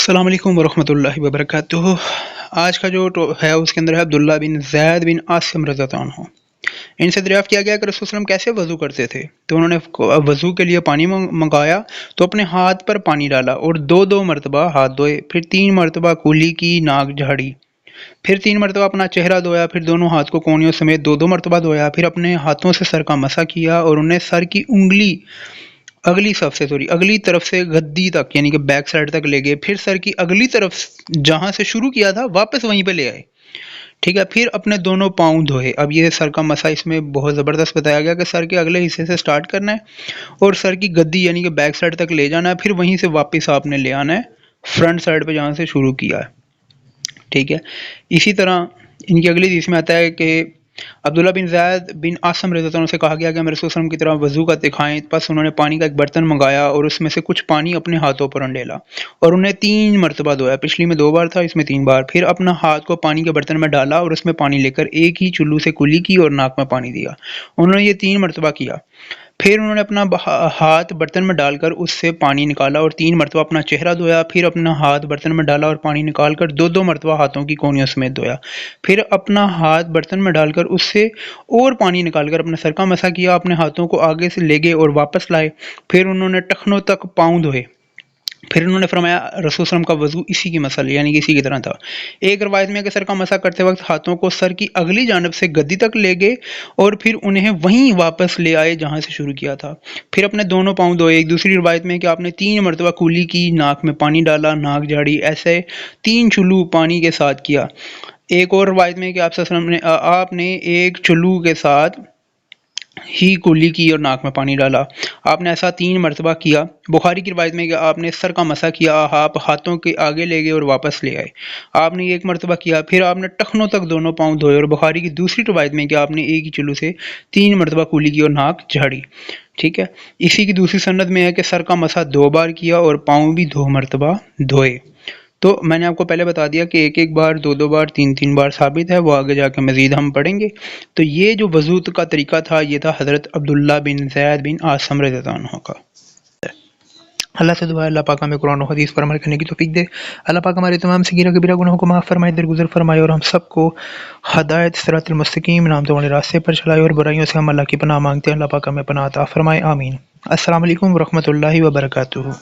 السلام علیکم ورحمۃ اللہ وبرکاتہ۔ آج کا جو ہے اس کے اندر ہے عبداللہ بن زید بن عاصم رضی اللہ عنہ۔ ان سے دریافت کیا گیا کہ رسول صلی اللہ علیہ وسلم کیسے وضو کرتے تھے، تو انہوں نے وضو کے لیے پانی منگایا تو اپنے ہاتھ پر پانی ڈالا اور دو مرتبہ ہاتھ دھوئے، پھر 3 مرتبہ کولی کی، ناک جھاڑی، پھر 3 مرتبہ اپنا چہرہ دھویا، پھر دونوں ہاتھ کو کونیوں سمیت دو مرتبہ دھویا، پھر اپنے ہاتھوں سے سر کا مسح کیا اور انہیں سر کی انگلی اگلی طرف سے گدی تک یعنی کہ بیک سائڈ تک لے گئے، پھر سر کی اگلی طرف جہاں سے شروع کیا تھا واپس وہیں پہ لے آئے، ٹھیک ہے۔ پھر اپنے دونوں پاؤں دھوئے۔ اب یہ سر کا مسح اس میں بہت زبردست بتایا گیا کہ سر کے اگلے حصے سے سٹارٹ کرنا ہے اور سر کی گدی یعنی کہ بیک سائڈ تک لے جانا ہے، پھر وہیں سے واپس آپ نے لے آنا ہے فرنٹ سائڈ پہ جہاں سے شروع کیا ہے، ٹھیک ہے۔ اسی طرح ان کی اگلی حدیث میں آتا ہے کہ عبداللہ بن زید بن عاصم رضی اللہ عنہ سے کہا گیا کہ ہمیں رسول صلی اللہ علیہ وسلم کی طرح وضو کا دکھائیں، پس انہوں نے پانی کا ایک برتن منگایا اور اس میں سے کچھ پانی اپنے ہاتھوں پر انڈیلا اور انہیں 3 مرتبہ دھویا۔ پچھلی میں 2 بار تھا، اس میں 3 بار۔ پھر اپنا ہاتھ کو پانی کے برتن میں ڈالا اور اس میں پانی لے کر ایک ہی چلو سے کلی کی اور ناک میں پانی دیا۔ انہوں نے یہ 3 مرتبہ کیا۔ پھر انہوں نے اپنا ہاتھ برتن میں ڈال کر اس سے پانی نکالا اور 3 مرتبہ اپنا چہرہ دھویا، پھر اپنا ہاتھ برتن میں ڈالا اور پانی نکال کر دو مرتبہ ہاتھوں کی کونیوں سمیت دھویا، پھر اپنا ہاتھ برتن میں ڈال کر اس سے اور پانی نکال کر اپنے سر کا مسح کیا، اپنے ہاتھوں کو آگے سے لے گئے اور واپس لائے، پھر انہوں نے ٹخنوں تک پاؤں دھوئے۔ پھر انہوں نے فرمایا رسول صلی اللہ علیہ وسلم کا وضو اسی کی مثل یعنی کہ اسی کی طرح تھا۔ ایک روایت میں ہے کہ سر کا مسح کرتے وقت ہاتھوں کو سر کی اگلی جانب سے گدی تک لے گئے اور پھر انہیں وہیں واپس لے آئے جہاں سے شروع کیا تھا، پھر اپنے دونوں پاؤں دھوئے۔ ایک دوسری روایت میں ہے کہ آپ نے 3 مرتبہ کولی کی، ناک میں پانی ڈالا، ناک جھاڑی، ایسے 3 چلو پانی کے ساتھ کیا۔ ایک اور روایت میں ہے کہ آپ نے ایک چلو کے ساتھ ہی کولی کی اور ناک میں پانی ڈالا، آپ نے ایسا 3 مرتبہ کیا۔ بخاری کی روایت میں کہ آپ نے سر کا مسح کیا، آپ ہاتھوں کے آگے لے گئے اور واپس لے آئے، آپ نے 1 مرتبہ کیا، پھر آپ نے ٹخنوں تک دونوں پاؤں دھوئے۔ اور بخاری کی دوسری روایت میں کہ آپ نے ایک ہی چلو سے 3 مرتبہ کولی کی اور ناک جھاڑی، ٹھیک ہے۔ اسی کی دوسری سند میں ہے کہ سر کا مسح 2 بار کیا اور پاؤں بھی 2 مرتبہ دھوئے۔ تو میں نے آپ کو پہلے بتا دیا کہ ایک بار، 2 بار، 3 بار ثابت ہے، وہ آگے جا کے مزید ہم پڑھیں گے۔ تو یہ جو وضو کا طریقہ تھا یہ تھا حضرت عبداللہ بن زید بن عاصم رضی اللہ عنہ کا۔ اللہ سے دعا ہے اللہ پاک ہمیں قرآن و حدیث پر عمل کرنے کی توفیق دے، اللہ پاک ہمارے تمام صغیرہ کبیرہ گناہوں کو معاف فرمائے، درگزر فرمائے اور ہم سب کو ہدایت صراط المستقیم نامتوں والے راستے پر چلائے، اور برائیوں سے ہم اللہ کی پناہ مانگتے ہیں، اللہ پاک ہمیں پناہ عطا فرمائے، آمین۔ السلام علیکم ورحمۃ اللہ وبرکاتہ۔